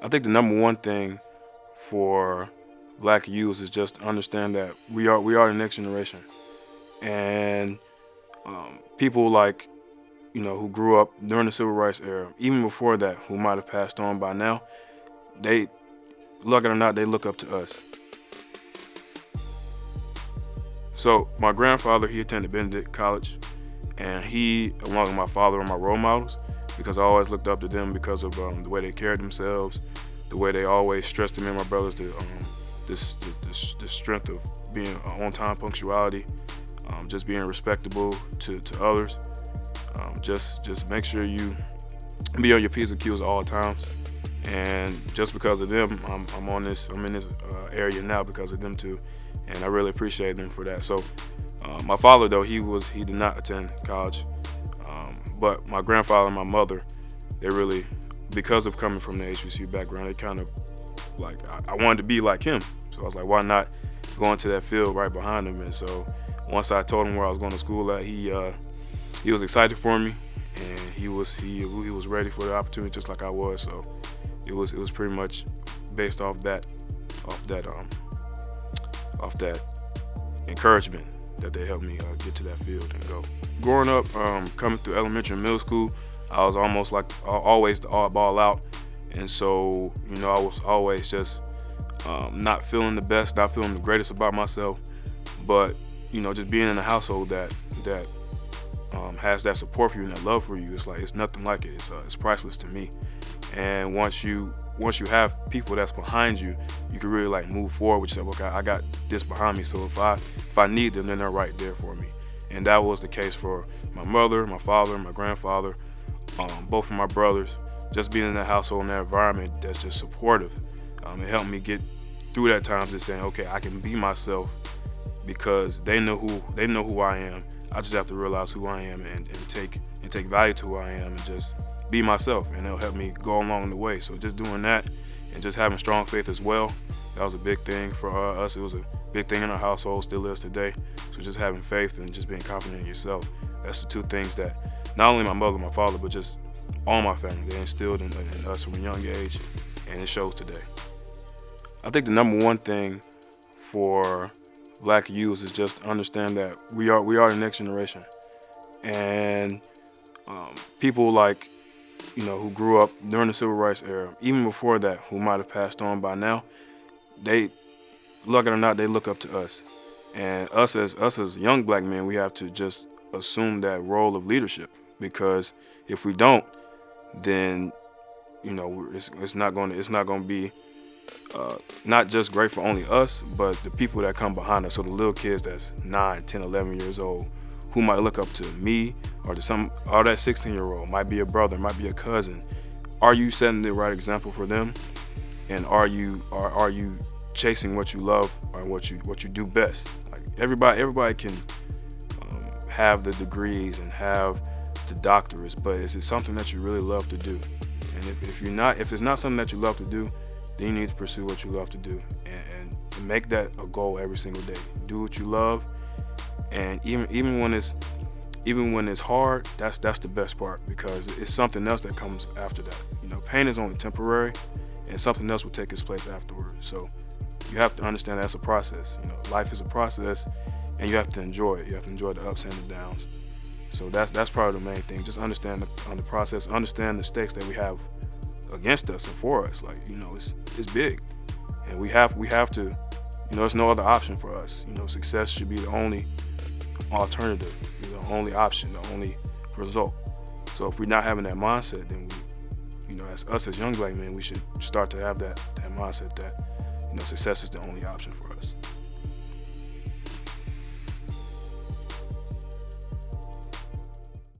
I think the number one thing for black youth is just to understand that we are the next generation, and people like who grew up during the civil rights era, even before that, who might have passed on by now, they, like it or not, they look up to us. So my grandfather, he attended Benedict College, and he, along with my father, are my role models because I always looked up to them because of the way they carried themselves, the way they always stressed to me and my brothers the strength of being on time punctuality, just being respectable to others. Just make sure you be on your P's and Q's at all times. And just because of them, I'm in this area now because of them too, and I really appreciate them for that. So my father, though, he did not attend college, but my grandfather and my mother, they really, because of coming from the HBCU background, they kind of like I wanted to be like him. So I was like, why not go into that field right behind him? And so once I told him where I was going to school at, he was excited for me, and he was ready for the opportunity just like I was. So it was pretty much based off that encouragement that they helped me get to that field and go. Growing up, coming through elementary and middle school, I was almost like always the oddball out, and so I was always just not feeling the best, not feeling the greatest about myself. But just being in a household that has that support for you and that love for you, it's nothing like it. It's priceless to me. And once you have people that's behind you, you can really like move forward with yourself. Okay, I got this behind me, so if I need them, then they're right there for me. And that was the case for my mother, my father, my grandfather, both of my brothers. Just being in that household, in that environment that's just supportive, it helped me get through that time, just saying, okay, I can be myself because they know who I am. I just have to realize who I am and take value to who I am and just be myself, and it'll help me go along the way. So just doing that and just having strong faith as well, that was a big thing for us. It was a big thing in our household, still is today. So just having faith and just being confident in yourself, that's the two things that not only my mother and my father, but just all my family, they instilled in us from a young age, and it shows today. I think the number one thing for black youth is just to understand that we are the next generation, and people like who grew up during the civil rights era, even before that, who might have passed on by now, they, like it or not, they look up to us. And us as young black men, we have to just assume that role of leadership, because if we don't, then it's not going to be not just great for only us, but the people that come behind us. So the little kids that's 9, 10, 11 years old, who might look up to me or that 16-year-old, might be a brother, might be a cousin. Are you setting the right example for them? And are you chasing what you love or what you do best? Like everybody can have the degrees and have the doctorates, but is it something that you really love to do? And if it's not something that you love to do, then you need to pursue what you love to do and make that a goal every single day. Do what you love, and even when it's hard, that's the best part, because it's something else that comes after that. Pain is only temporary, and something else will take its place afterwards. So you have to understand that's a process. Life is a process, and you have to enjoy it. You have to enjoy the ups and the downs. So that's probably the main thing. Just understand the process, understand the stakes that we have against us and for us. Like it's big, and we have to. There's no other option for us. Success should be the only alternative, the only option, the only result. So if we're not having that mindset, then as young black men, we should start to have that mindset that success is the only option for us.